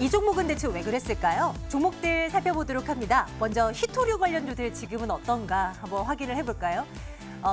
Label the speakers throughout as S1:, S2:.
S1: 이 종목은 대체 왜 그랬을까요? 종목들 살펴보도록 합니다. 먼저 히토류 관련주들 지금은 어떤가 한번 확인을 해볼까요?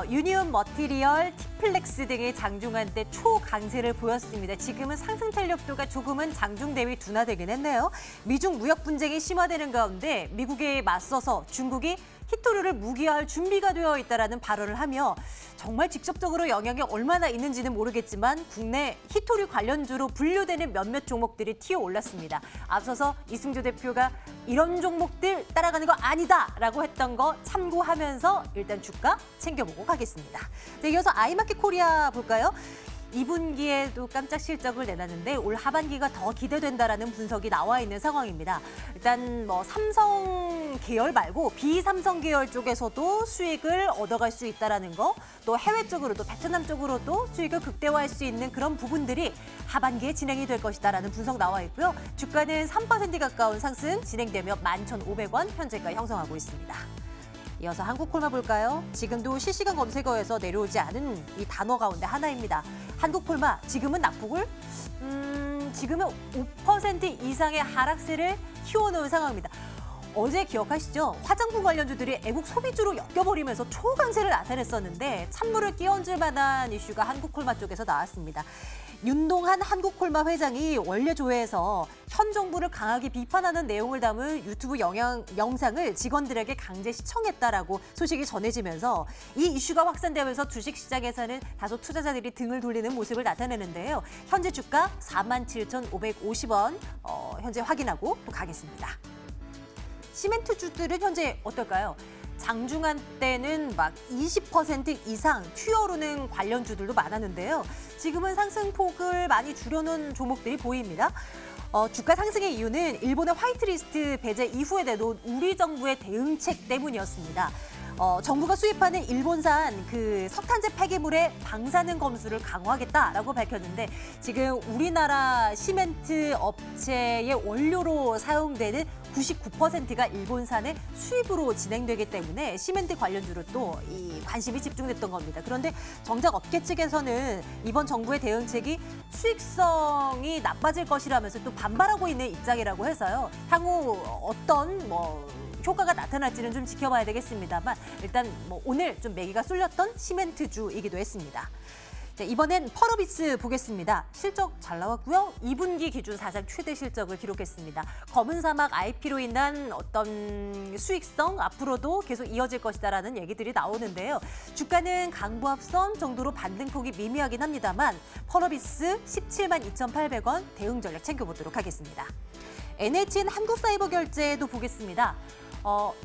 S1: 유니온 머티리얼, 티플렉스 등의 장중한 때 초강세를 보였습니다. 지금은 상승 탄력도가 조금은 장중 대비 둔화되긴 했네요. 미중 무역 분쟁이 심화되는 가운데 미국에 맞서서 중국이 히토류를 무기화할 준비가 되어 있다라는 발언을 하며 정말 직접적으로 영향이 얼마나 있는지는 모르겠지만 국내 히토류 관련주로 분류되는 몇몇 종목들이 튀어 올랐습니다. 앞서서 이승조 대표가 이런 종목들 따라가는 거 아니다라고 했던 거 참고하면서 일단 주가 챙겨보고 가겠습니다. 네, 이어서 아이마켓 코리아 볼까요? 2분기에도 깜짝 실적을 내놨는데 올 하반기가 더 기대된다라는 분석이 나와 있는 상황입니다. 일단 삼성 계열 말고 비삼성 계열 쪽에서도 수익을 얻어갈 수 있다라는 거, 또 해외 쪽으로도 베트남 쪽으로도 수익을 극대화할 수 있는 그런 부분들이 하반기에 진행이 될 것이다라는 분석 나와 있고요. 주가는 3% 가까운 상승 진행되며 11,500원 현재가 형성하고 있습니다. 이어서 한국콜마 볼까요? 지금도 실시간 검색어에서 내려오지 않은 이 단어 가운데 하나입니다. 한국콜마 지금은 낙폭을 지금은 5% 이상의 하락세를 키워놓은 상황입니다. 어제 기억하시죠? 화장품 관련주들이 애국 소비주로 엮여버리면서 초강세를 나타냈었는데 찬물을 끼얹을 만한 이슈가 한국콜마 쪽에서 나왔습니다. 윤동한 한국콜마 회장이 원래 조회에서 현 정부를 강하게 비판하는 내용을 담은 유튜브 영상을 직원들에게 강제 시청했다라고 소식이 전해지면서 이 이슈가 확산되면서 주식시장에서는 다소 투자자들이 등을 돌리는 모습을 나타내는데요. 현재 주가 47,550원 현재 확인하고 또 가겠습니다. 시멘트주들은 현재 어떨까요? 장중한 때는 막 20% 이상 튀어오르는 관련주들도 많았는데요. 지금은 상승폭을 많이 줄여놓은 종목들이 보입니다. 주가 상승의 이유는 일본의 화이트리스트 배제 이후에 내놓은 우리 정부의 대응책 때문이었습니다. 정부가 수입하는 일본산 그 석탄재 폐기물의 방사능 검수를 강화하겠다라고 밝혔는데 지금 우리나라 시멘트 업체의 원료로 사용되는 99%가 일본산의 수입으로 진행되기 때문에 시멘트 관련주로 또 이 관심이 집중됐던 겁니다. 그런데 정작 업계 측에서는 이번 정부의 대응책이 수익성이 나빠질 것이라면서 또 반발하고 있는 입장이라고 해서요. 향후 어떤 효과가 나타날지는 좀 지켜봐야 되겠습니다만 일단 오늘 좀 매기가 쏠렸던 시멘트주이기도 했습니다. 자, 이번엔 펄어비스 보겠습니다. 실적 잘 나왔고요. 2분기 기준 사상 최대 실적을 기록했습니다. 검은 사막 IP로 인한 어떤 수익성 앞으로도 계속 이어질 것이다라는 얘기들이 나오는데요. 주가는 강보합선 정도로 반등폭이 미미하긴 합니다만 펄어비스 172,800원 대응 전략 챙겨보도록 하겠습니다. NHN 한국사이버결제도 보겠습니다.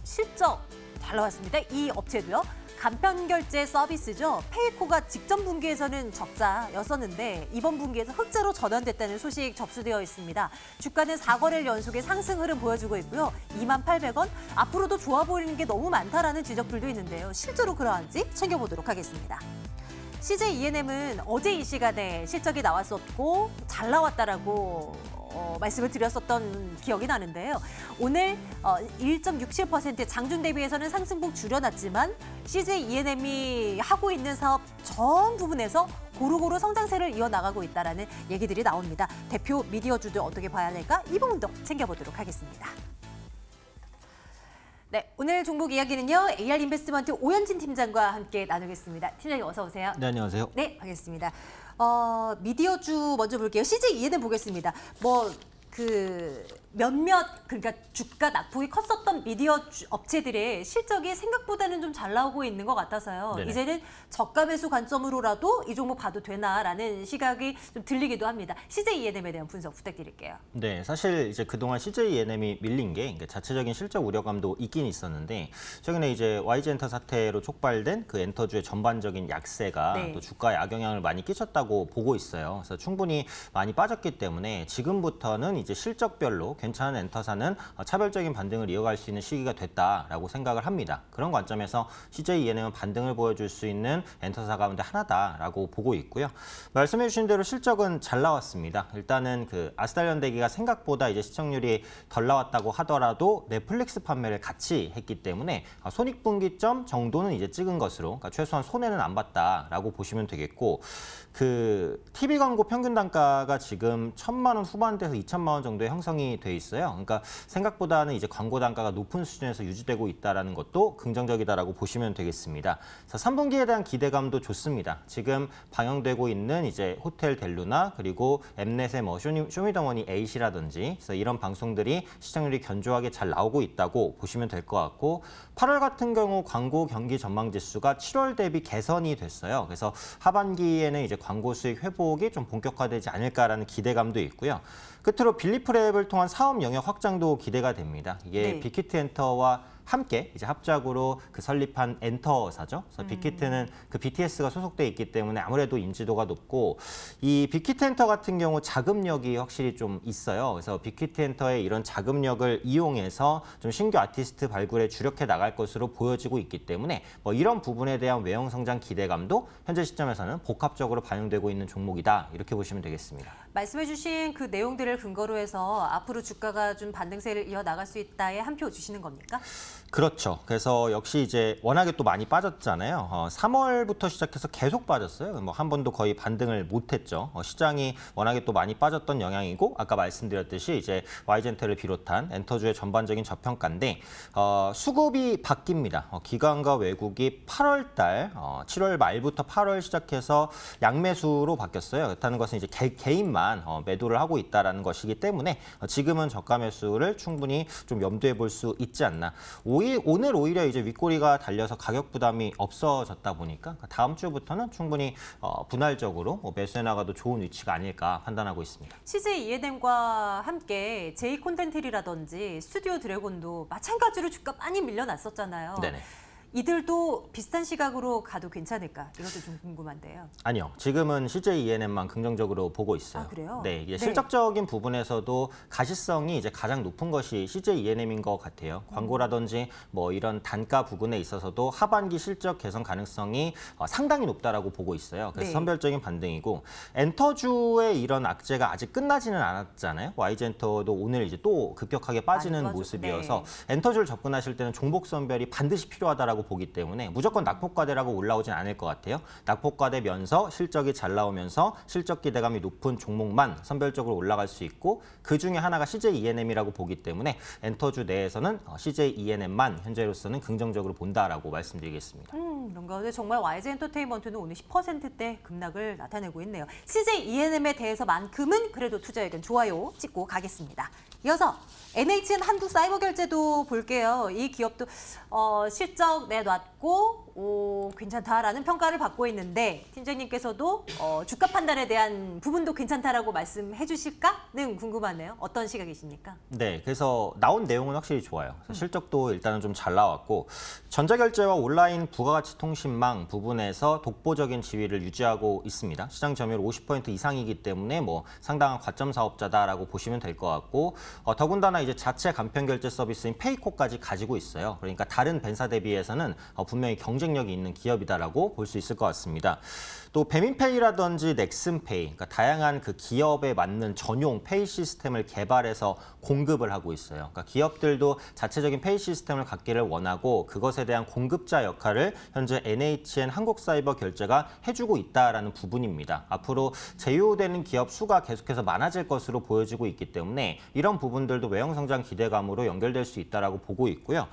S1: 실적 잘 나왔습니다. 이 업체도요. 간편결제 서비스죠. 페이코가 직전 분기에서는 적자였었는데 이번 분기에서 흑자로 전환됐다는 소식 접수되어 있습니다. 주가는 4거래일 연속의 상승 흐름 보여주고 있고요. 28,000원. 앞으로도 좋아 보이는 게 너무 많다라는 지적들도 있는데요. 실제로 그러한지 챙겨보도록 하겠습니다. CJ E&M은 어제 이 시간에 실적이 나왔었고 잘 나왔다라고 말씀을 드렸었던 기억이 나는데요. 오늘 1.67% 장중 대비해서는 상승폭 줄여놨지만 CJ E&M이 하고 있는 사업 전 부분에서 고루고루 성장세를 이어나가고 있다는 얘기들이 나옵니다. 대표 미디어주들 어떻게 봐야 할까? 이 부분도 챙겨보도록 하겠습니다. 네, 오늘 종목 이야기는요. AR인베스트먼트 오현진 팀장과 함께 나누겠습니다. 팀장님 어서 오세요.
S2: 네, 안녕하세요.
S1: 네, 반갑습니다. 미디어주 먼저 볼게요. CJ E&M 보겠습니다. 그러니까 주가 낙폭이 컸었던 미디어 업체들의 실적이 생각보다는 좀 잘 나오고 있는 것 같아서요.
S2: 네네.
S1: 이제는 저가 매수 관점으로라도 이 종목 봐도 되나라는 시각이 좀 들리기도 합니다. CJ E&M에 대한 분석 부탁드릴게요.
S2: 네, 사실 이제 그동안 CJ E&M이 밀린 게 자체적인 실적 우려감도 있긴 있었는데 최근에 이제 YG엔터 사태로 촉발된 그 엔터주의 전반적인 약세가
S1: 네.
S2: 또 주가에 악영향을 많이 끼쳤다고 보고 있어요. 그래서 충분히 많이 빠졌기 때문에 지금부터는 이제 실적별로 괜찮은 엔터사는 차별적인 반등을 이어갈 수 있는 시기가 됐다라고 생각을 합니다. 그런 관점에서 CJ ENM은 반등을 보여줄 수 있는 엔터사 가운데 하나다라고 보고 있고요. 말씀해 주신 대로 실적은 잘 나왔습니다. 일단은 그 아스달연대기가 생각보다 이제 시청률이 덜 나왔다고 하더라도 넷플릭스 판매를 같이 했기 때문에 손익분기점 정도는 이제 찍은 것으로, 그러니까 최소한 손해는 안 봤다라고 보시면 되겠고, 그 TV 광고 평균 단가가 지금 1,000만 원 후반대에서 2,000만 원 정도에 형성이 돼 있어요. 그러니까 생각보다는 이제 광고 단가가 높은 수준에서 유지되고 있다라는 것도 긍정적이다라고 보시면 되겠습니다. 그래서 3분기에 대한 기대감도 좋습니다. 지금 방영되고 있는 이제 호텔 델루나 그리고 엠넷의 뭐 쇼미더머니 8이라든지 그래서 이런 방송들이 시청률이 견조하게 잘 나오고 있다고 보시면 될 것 같고, 8월 같은 경우 광고 경기 전망 지수가 7월 대비 개선이 됐어요. 그래서 하반기에는 이제 광고 수익 회복이 좀 본격화되지 않을까라는 기대감도 있고요. 끝으로 빌리프랩을 통한 사업 영역 확장도 기대가 됩니다. 이게
S1: 네.
S2: 빅히트 엔터와 함께 이제 합작으로 그 설립한 엔터사죠. 그래서 빅히트는 그 BTS가 소속돼 있기 때문에 아무래도 인지도가 높고, 이 빅히트 엔터 같은 경우 자금력이 확실히 좀 있어요. 그래서 빅히트 엔터의 이런 자금력을 이용해서 좀 신규 아티스트 발굴에 주력해 나갈 것으로 보여지고 있기 때문에 뭐 이런 부분에 대한 외형 성장 기대감도 현재 시점에서는 복합적으로 반영되고 있는 종목이다, 이렇게 보시면 되겠습니다.
S1: 말씀해주신 그 내용들을 근거로 해서 앞으로 주가가 좀 반등세를 이어나갈 수 있다에 한 표 주시는 겁니까?
S2: 그렇죠. 그래서 역시 이제 워낙에 또 많이 빠졌잖아요. 3월부터 시작해서 계속 빠졌어요. 뭐 한 번도 거의 반등을 못했죠. 시장이 워낙에 또 많이 빠졌던 영향이고, 아까 말씀드렸듯이 이제 와이젠테를 비롯한 엔터주의 전반적인 저평가인데, 수급이 바뀝니다. 기관과 외국이 8월 달, 7월 말부터 8월 시작해서 양매수로 바뀌었어요. 그렇다는 것은 이제 개인만 매도를 하고 있다는 것이기 때문에 지금은 저가 매수를 충분히 좀 염두에 볼 수 있지 않나. 오늘 오히려 이제 윗꼬리가 달려서 가격 부담이 없어졌다 보니까 다음 주부터는 충분히 분할적으로 매수해 나가도 좋은 위치가 아닐까 판단하고 있습니다.
S1: CJ ENM과 함께 제이 콘텐틀이라든지 스튜디오 드래곤도 마찬가지로 주가 많이 밀려났었잖아요.
S2: 네네.
S1: 이들도 비슷한 시각으로 가도 괜찮을까? 이것도 좀 궁금한데요.
S2: 아니요. 지금은 CJ ENM만 긍정적으로 보고 있어요.
S1: 아, 그래요?
S2: 네, 이게
S1: 네.
S2: 실적적인 부분에서도 가시성이 이제 가장 높은 것이 CJ ENM인 것 같아요. 광고라든지 뭐 이런 단가 부분에 있어서도 하반기 실적 개선 가능성이 상당히 높다라고 보고 있어요. 그래서
S1: 네.
S2: 선별적인 반등이고, 엔터주의 이런 악재가 아직 끝나지는 않았잖아요. 와이젠터도 오늘 이제 또 급격하게 빠지는
S1: 많이
S2: 모습이어서
S1: 네.
S2: 엔터주를 접근하실 때는 종목 선별이 반드시 필요하다라고 보기 때문에 무조건 낙폭과대라고 올라오진 않을 것 같아요. 낙폭과대면서 실적이 잘 나오면서 실적 기대감이 높은 종목만 선별적으로 올라갈 수 있고, 그 중에 하나가 CJ ENM이라고 보기 때문에 엔터주 내에서는 CJ ENM만 현재로서는 긍정적으로 본다라고 말씀드리겠습니다.
S1: 그런 가운데 정말 YG 엔터테인먼트는 오늘 10%대 급락을 나타내고 있네요. CJ ENM에 대해서만큼은 그래도 투자 의견 좋아요 찍고 가겠습니다. 이어서 NHN 한국사이버결제도 볼게요. 이 기업도 실적 내놨고 괜찮다라는 평가를 받고 있는데, 팀장님께서도 주가 판단에 대한 부분도 괜찮다라고 말씀해 주실까는 궁금하네요. 어떤 시각이십니까?
S2: 네, 그래서 나온 내용은 확실히 좋아요. 그래서 실적도 일단은 좀 잘 나왔고, 전자결제와 온라인 부가가치 통신망 부분에서 독보적인 지위를 유지하고 있습니다. 시장 점유율 50% 이상이기 때문에 뭐 상당한 과점 사업자다라고 보시면 될 것 같고, 더군다나 이제 자체 간편 결제 서비스인 페이코까지 가지고 있어요. 그러니까 다른 벤사 대비해서는 분명히 경쟁력이 있는 기업이다라고 볼 수 있을 것 같습니다. 또 배민페이라든지 넥슨페이, 그러니까 다양한 그 기업에 맞는 전용 페이 시스템을 개발해서 공급을 하고 있어요. 그러니까 기업들도 자체적인 페이 시스템을 갖기를 원하고, 그것에 대한 공급자 역할을 현재 NHN 한국사이버결제가 해주고 있다라는 부분입니다. 앞으로 제휴되는 기업 수가 계속해서 많아질 것으로 보여지고 있기 때문에 이런 부분들도 외형 성장 기대감으로 연결될 수 있다라고 보고 있고요.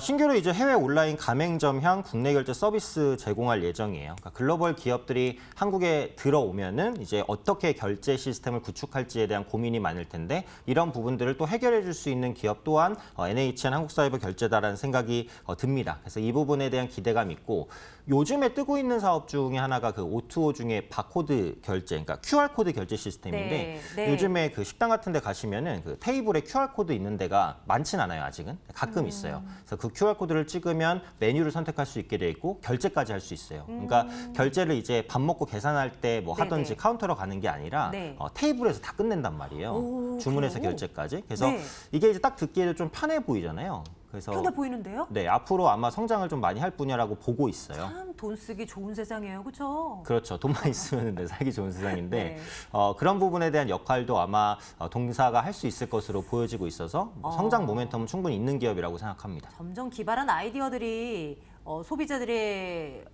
S2: 신규로 이제 해외 온라인 가맹점형 국내 결제 서비스 제공할 예정이에요. 그러니까 글로벌 기업들이 한국에 들어오면은 이제 어떻게 결제 시스템을 구축할지에 대한 고민이 많을 텐데, 이런 부분들을 또 해결해 줄 수 있는 기업 또한 NHN 한국사이버결제다라는 생각이 듭니다. 그래서 이 부분에 대한 기대감이 있고, 요즘에 뜨고 있는 사업 중에 하나가 그 O2O 중에 바코드 결제, 그러니까 QR 코드 결제 시스템인데,
S1: 네.
S2: 요즘에 그 식당 같은 데 가시면은 그 테이블에 QR코드 있는 데가 많진 않아요, 아직은. 가끔 있어요. 그래서 그 QR코드를 찍으면 메뉴를 선택할 수 있게 돼 있고 결제까지 할 수 있어요. 그러니까 결제를 이제 밥 먹고 계산할 때 뭐 하든지
S1: 네네.
S2: 카운터로 가는 게 아니라
S1: 네.
S2: 테이블에서 다 끝낸단 말이에요.
S1: 오,
S2: 주문해서
S1: 그래요?
S2: 결제까지. 그래서
S1: 네.
S2: 이게 이제 딱 듣기에도 좀 편해 보이잖아요. 그래서
S1: 편해 보이는데요?
S2: 네, 앞으로 아마 성장을 좀 많이 할 분야라고 보고 있어요.
S1: 참 돈 쓰기 좋은 세상이에요, 그렇죠?
S2: 그렇죠. 돈만 있으면 네, 살기 좋은 세상인데
S1: 네.
S2: 그런 부분에 대한 역할도 아마 동사가 할 수 있을 것으로 보여지고 있어서 성장 모멘텀은 충분히 있는 기업이라고 생각합니다.
S1: 점점 기발한 아이디어들이 소비자들의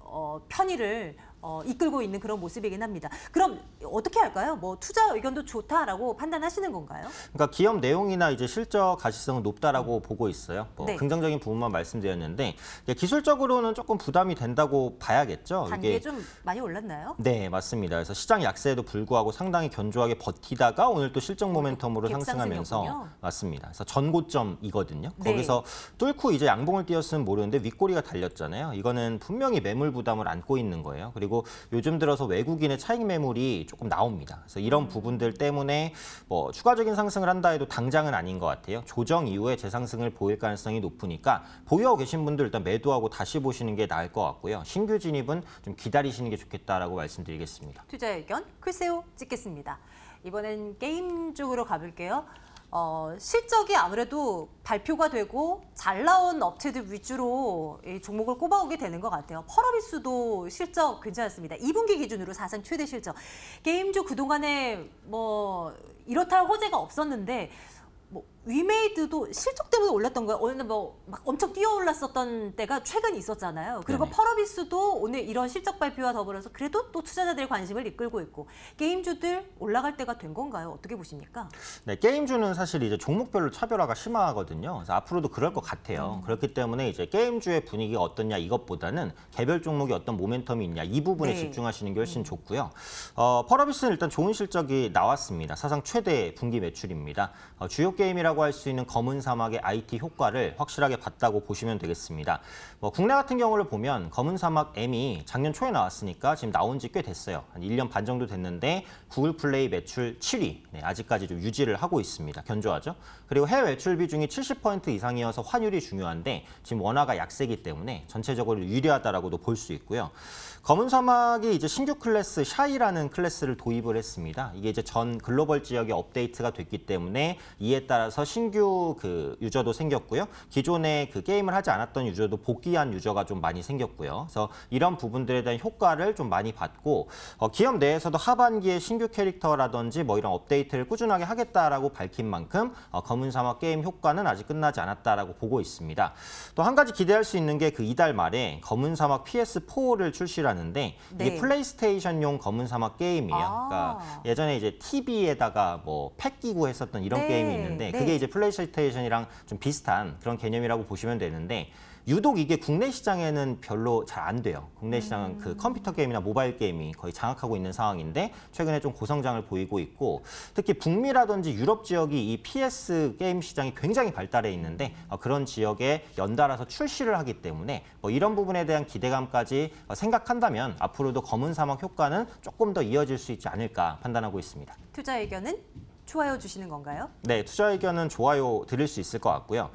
S1: 편의를 이끌고 있는 그런 모습이긴 합니다. 그럼 어떻게 할까요? 뭐 투자 의견도 좋다라고 판단하시는 건가요?
S2: 그러니까 기업 내용이나 이제 실적 가시성은 높다라고 보고 있어요.
S1: 네.
S2: 긍정적인 부분만 말씀드렸는데 기술적으로는 조금 부담이 된다고 봐야겠죠.
S1: 단기에 좀 많이 올랐나요?
S2: 네, 맞습니다. 그래서 시장 약세에도 불구하고 상당히 견조하게 버티다가 오늘 또 실적 모멘텀으로 상승하면서
S1: 갭상승이었군요.
S2: 맞습니다. 그래서 전고점이거든요.
S1: 네.
S2: 거기서 뚫고 이제 양봉을 띄었으면 모르는데 윗꼬리가 달렸잖아요. 이거는 분명히 매물 부담을 안고 있는 거예요. 그리고 요즘 들어서 외국인의 차익 매물이 조금 나옵니다. 그래서 이런 부분들 때문에 뭐 추가적인 상승을 한다 해도 당장은 아닌 것 같아요. 조정 이후에 재상승을 보일 가능성이 높으니까 보유하고 계신 분들 일단 매도하고 다시 보시는 게 나을 것 같고요. 신규 진입은 좀 기다리시는 게 좋겠다라고 말씀드리겠습니다.
S1: 투자 의견 글쎄요 찍겠습니다. 이번엔 게임 쪽으로 가볼게요. 실적이 아무래도 발표가 되고 잘 나온 업체들 위주로 이 종목을 꼽아오게 되는 것 같아요. 펄어비스도 실적 괜찮았습니다. 2분기 기준으로 사상 최대 실적. 게임주 그동안에 뭐 이렇다 할 호재가 없었는데 뭐 위메이드도 실적 때문에 올랐던 거예요. 오늘 뭐 막 엄청 뛰어올랐었던 때가 최근 있었잖아요. 그리고
S2: 네네.
S1: 펄어비스도 오늘 이런 실적 발표와 더불어서 그래도 또 투자자들의 관심을 이끌고 있고 게임주들 올라갈 때가 된 건가요? 어떻게 보십니까?
S2: 네, 게임주는 사실 이제 종목별로 차별화가 심하거든요. 그래서 앞으로도 그럴 것 같아요. 그렇기 때문에 이제 게임주의 분위기가 어떠냐 이것보다는 개별 종목이 어떤 모멘텀이 있냐 이 부분에
S1: 네.
S2: 집중하시는 게 훨씬 좋고요. 펄어비스는 일단 좋은 실적이 나왔습니다. 사상 최대 분기 매출입니다. 주요 게임이라고 할 수 있는 검은 사막의 IT 효과를 확실하게 봤다고 보시면 되겠습니다. 국내 같은 경우를 보면 검은 사막 M이 작년 초에 나왔으니까 지금 나온 지 꽤 됐어요. 한 1년 반 정도 됐는데 구글 플레이 매출 7위, 네, 아직까지 좀 유지를 하고 있습니다. 견조하죠. 그리고 해외 매출 비중이 70% 이상이어서 환율이 중요한데 지금 원화가 약세기 때문에 전체적으로 유리하다라고도 볼 수 있고요. 검은 사막이 이제 신규 클래스 샤이라는 클래스를 도입을 했습니다. 이게 이제 전 글로벌 지역에 업데이트가 됐기 때문에 이에 따라서 신규 그 유저도 생겼고요. 기존에 그 게임을 하지 않았던 유저도 복귀한 유저가 좀 많이 생겼고요. 그래서 이런 부분들에 대한 효과를 좀 많이 받고 기업 내에서도 하반기에 신규 캐릭터라든지 뭐 이런 업데이트를 꾸준하게 하겠다라고 밝힌 만큼 검은 사막 게임 효과는 아직 끝나지 않았다라고 보고 있습니다. 또 한 가지 기대할 수 있는 게 그 이달 말에 검은 사막 PS4를 출시하는데
S1: 네.
S2: 이게 플레이스테이션용 검은 사막 게임이에요. 그러니까 예전에 이제 TV에다가 뭐 팩 끼고 했었던 이런
S1: 네,
S2: 게임이 있는데
S1: 네.
S2: 그게 이제 플레이스테이션이랑 좀 비슷한 그런 개념이라고 보시면 되는데 유독 이게 국내 시장에는 별로 잘 안 돼요. 국내 시장은 그 컴퓨터 게임이나 모바일 게임이 거의 장악하고 있는 상황인데 최근에 좀 고성장을 보이고 있고 특히 북미라든지 유럽 지역이 이 PS 게임 시장이 굉장히 발달해 있는데 그런 지역에 연달아서 출시를 하기 때문에 뭐 이런 부분에 대한 기대감까지 생각한다면 앞으로도 검은 사막 효과는 조금 더 이어질 수 있지 않을까 판단하고 있습니다.
S1: 투자 의견은 좋아요 주시는 건가요?
S2: 네, 투자 의견은 좋아요 드릴 수 있을 것 같고요.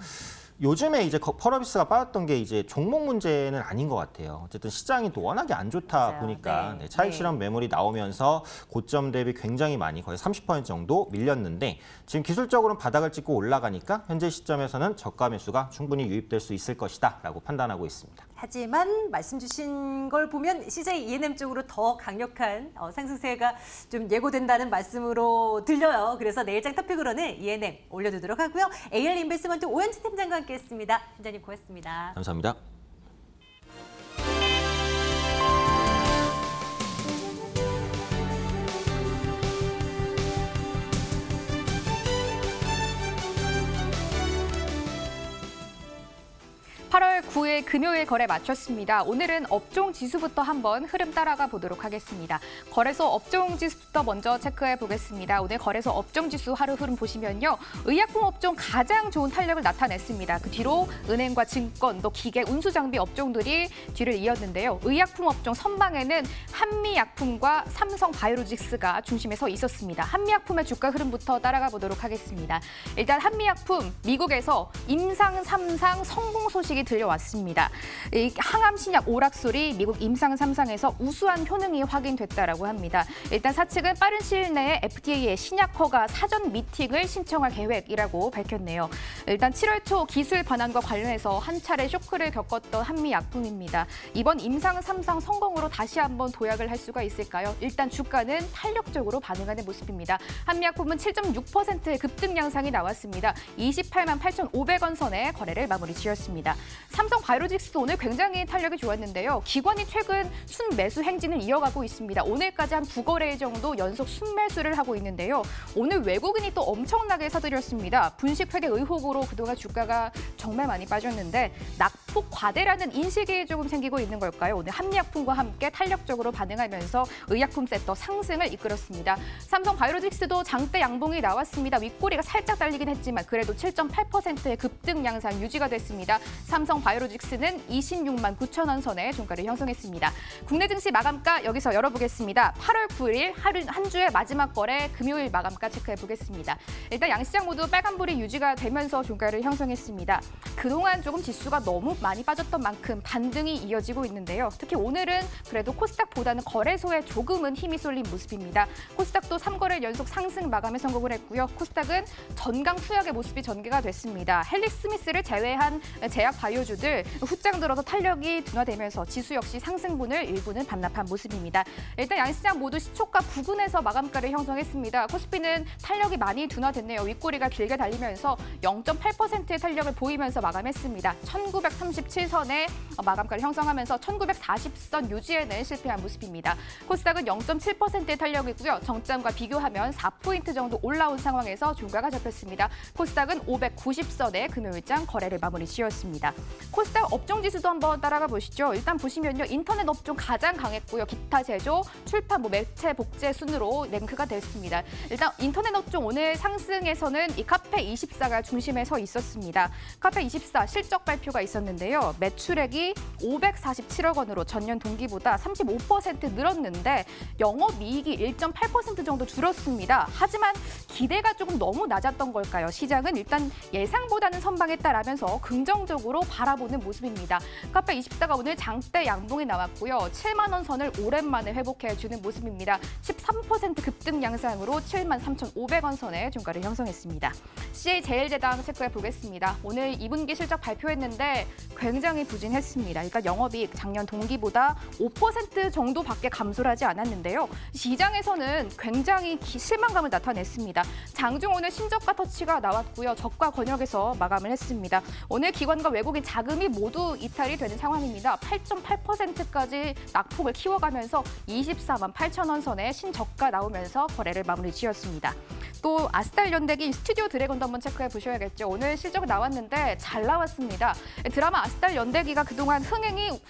S2: 요즘에 이제 펄어비스가 빠졌던 게 이제 종목 문제는 아닌 것 같아요. 어쨌든 시장이 또 워낙에 안 좋다
S1: 맞아요.
S2: 보니까
S1: 네.
S2: 차익
S1: 네.
S2: 실현 매물이 나오면서 고점 대비 굉장히 많이 거의 30% 정도 밀렸는데 지금 기술적으로는 바닥을 찍고 올라가니까 현재 시점에서는 저가 매수가 충분히 유입될 수 있을 것이다라고 판단하고 있습니다.
S1: 하지만 말씀 주신 걸 보면 CJ E&M 쪽으로 더 강력한 상승세가 좀 예고된다는 말씀으로 들려요. 그래서 내일장 토픽으로는 E&M 올려두도록 하고요. AL 인베스트먼트 오현진 팀장과 함께했습니다. 팀장님 고맙습니다.
S2: 감사합니다.
S3: (8월 9일) 금요일 거래 마쳤습니다. 오늘은 업종 지수부터 한번 흐름 따라가 보도록 하겠습니다. 거래소 업종 지수부터 먼저 체크해 보겠습니다. 오늘 거래소 업종 지수 하루 흐름 보시면요. 의약품 업종 가장 좋은 탄력을 나타냈습니다. 그 뒤로 은행과 증권, 또 기계, 운수 장비 업종들이 뒤를 이었는데요. 의약품 업종 선방에는 한미약품과 삼성바이오로직스가 중심에 서 있었습니다. 한미약품의 주가 흐름부터 따라가 보도록 하겠습니다. 일단 한미약품, 미국에서 임상 3상 성공 소식이 소식이 들려왔습니다. 이 항암 신약 오락솔이 미국 임상 3상에서 우수한 효능이 확인됐다라고 합니다. 일단 사측은 빠른 시일 내에 FDA의 신약 허가 사전 미팅을 신청할 계획이라고 밝혔네요. 일단 7월 초 기술 반환과 관련해서 한 차례 쇼크를 겪었던 한미 약품입니다. 이번 임상 3상 성공으로 다시 한번 도약을 할 수가 있을까요? 일단 주가는 탄력적으로 반응하는 모습입니다. 한미약품은 7.6%의 급등 양상이 나왔습니다. 28만 8,500원 선에 거래를 마무리 지었습니다. 삼성바이오로직스도 오늘 굉장히 탄력이 좋았는데요. 기관이 최근 순매수 행진을 이어가고 있습니다. 오늘까지 한 9거래 정도 연속 순매수를 하고 있는데요. 오늘 외국인이 또 엄청나게 사들였습니다. 분식 회계 의혹으로 그동안 주가가 정말 많이 빠졌는데 낙폭 과대라는 인식이 조금 생기고 있는 걸까요? 오늘 한미약품과 함께 탄력적으로 반응하면서 의약품 섹터 상승을 이끌었습니다. 삼성바이오로직스도 장대 양봉이 나왔습니다. 윗꼬리가 살짝 달리긴 했지만 그래도 7.8%의 급등 양상 유지가 됐습니다. 삼성바이오로직스는 26만 9천 원 선에 종가를 형성했습니다. 국내 증시 마감가 여기서 열어보겠습니다. 8월 9일 한 주의 마지막 거래 금요일 마감가 체크해보겠습니다. 일단 양시장 모두 빨간불이 유지가 되면서 종가를 형성했습니다. 그동안 조금 지수가 너무 많이 빠졌던 만큼 반등이 이어지고 있는데요. 특히 오늘은 그래도 코스닥보다는 거래소에 조금은 힘이 쏠린 모습입니다. 코스닥도 3거래 연속 상승 마감에 성공을 했고요. 코스닥은 전강 후약의 모습이 전개가 됐습니다. 헬릭스미스를 제외한 제약 바이오주들 후장 들어서 탄력이 둔화되면서 지수 역시 상승분을 일부는 반납한 모습입니다. 일단 양시장 모두 시초가 부근에서 마감가를 형성했습니다. 코스피는 탄력이 많이 둔화됐네요. 윗꼬리가 길게 달리면서 0.8%의 탄력을 보이면서 마감했습니다. 1937선에 마감가를 형성하면서 1940선 유지에는 실패한 모습입니다. 코스닥은 0.7%의 탄력이고요. 정점과 비교하면 4포인트 정도 올라온 상황에서 종가가 잡혔습니다. 코스닥은 590선에 금요일장 거래를 마무리 지었습니다. 코스닥 업종 지수도 한번 따라가 보시죠. 일단 보시면요. 인터넷 업종 가장 강했고요. 기타 제조, 출판, 매체, 복제 순으로 랭크가 됐습니다. 일단 인터넷 업종 오늘 상승에서는 이 카페24가 중심에 서 있었습니다. 카페24 실적 발표가 있었는데요. 매출액이 547억 원으로 전년 동기보다 35% 늘었는데 영업이익이 1.8% 정도 줄었습니다. 하지만 기대가 조금 너무 낮았던 걸까요? 시장은 일단 예상보다는 선방했다라면서 긍정적으로 바라보는 모습입니다. 카페24가 오늘 장대 양봉이 나왔고요. 7만 원 선을 오랜만에 회복해주는 모습입니다. 13% 급등 양상으로 7만 3,500원 선에 종가를 형성했습니다. CJ제일제당 체크해 보겠습니다. 오늘 2분기 실적 발표했는데 굉장히 부진했습니다. 일단 영업이익 작년 동기보다 5% 정도밖에 감소를 하지 않았는데요. 시장에서는 굉장히 실망감을 나타냈습니다. 장중 오늘 신저가 터치가 나왔고요. 저가 권역에서 마감을 했습니다. 오늘 기관과 외국인 자금이 모두 이탈이 되는 상황입니다. 8.8%까지 낙폭을 키워가면서 24만 8천 원 선에 신저가 나오면서 거래를 마무리 지었습니다. 또 아스탈 연대기 스튜디오 드래곤도 한번 체크해 보셔야겠죠. 오늘 실적 나왔는데 잘 나왔습니다. 드라마 아스탈 연대기가 그동안 흥행이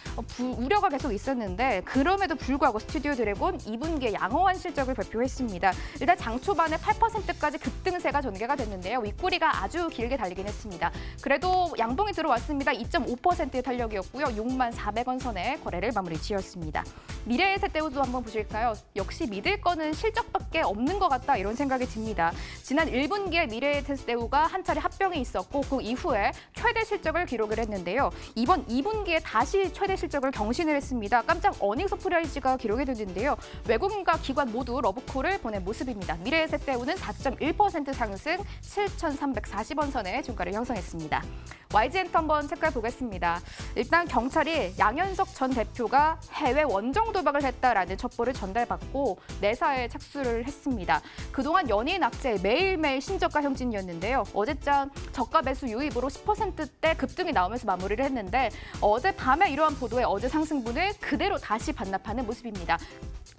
S3: 우려가 계속 있었는데 그럼에도 불구하고 스튜디오 드래곤 2분기에 양호한 실적을 발표했습니다. 일단 장 초반에 8%까지 급등세가 전개가 됐는데요. 윗꼬리가 아주 길게 달리긴 했습니다. 그래도 양봉이 들어왔습니다. 2.5%의 탄력이었고요. 6만 400원 선에 거래를 마무리 지었습니다. 미래에셋대우도 한번 보실까요? 역시 믿을 거는 실적밖에 없는 것 같다 이런 생각이 듭니다. 지난 1분기에 미래에셋대우가 한 차례 합병이 있었고 그 이후에 최대 실적을 기록을 했는데요. 이번 2분기에 다시 최대 실적을 경신을 했습니다. 깜짝 어닝 서프라이즈가 기록이 됐는데요. 외국인과 기관 모두 러브콜을 보낸 모습입니다. 미래에셋대우는 4.1% 상승 7,340원 선에 종가를 형성했습니다. YG엔터 한번 체크해 보겠습니다. 일단 경찰이 양현석 전 대표가 해외 원정 도박을 했다라는 첩보를 전달받고 내사에 착수를 했습니다. 그동안 연이은 악재 매일매일 신저가 형진이었는데요. 어제장 저가 매수 유입으로 10%대 급등이 나오면서 마무리를 했는데 어젯밤에 이러한 보도에 어제 상승분을 그대로 다시 반납하는 모습입니다.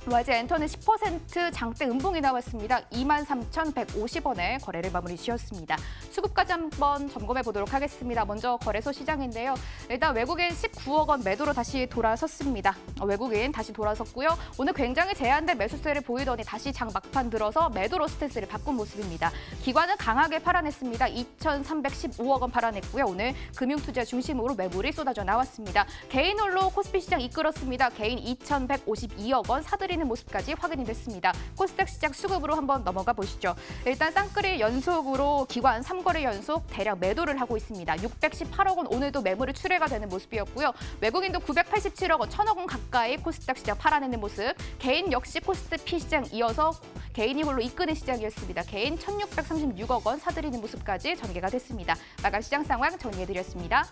S3: YG엔터는 10% 장대 음봉이 나왔습니다. 23,150원에 거래를 마무리 지었습니다. 수급까지 한번 점검해 보도록 하겠습니다. 먼저 거래소 시장인데요. 일단 외국인 19억 원 매도로 다시 돌아섰습니다. 외국인 다시 돌아섰고요. 오늘 굉장히 제한된 매수세를 보이더니 다시 장 막판 들어서 매도로 스탠스를 바꿨습니다. 바꾼 모습입니다. 기관은 강하게 팔아냈습니다. 2,315억 원 팔아냈고요. 오늘 금융투자 중심으로 매물이 쏟아져 나왔습니다. 개인 홀로 코스피 시장 이끌었습니다. 개인 2,152억 원 사들이는 모습까지 확인이 됐습니다. 코스닥 시장 수급으로 한번 넘어가 보시죠. 일단 쌍끌이 연속으로 기관 3거래 연속 대량 매도를 하고 있습니다. 618억 원 오늘도 매물이 출회가 되는 모습이었고요. 외국인도 987억 원, 1,000억 원 가까이 코스닥 시장 팔아내는 모습. 개인 역시 코스피 시장 이어서 개인이 홀로 이끄는 시장이었습니다. 개인 1,636억 원 사들이는 모습까지 전개가 됐습니다. 마감 시장 상황 정리해드렸습니다.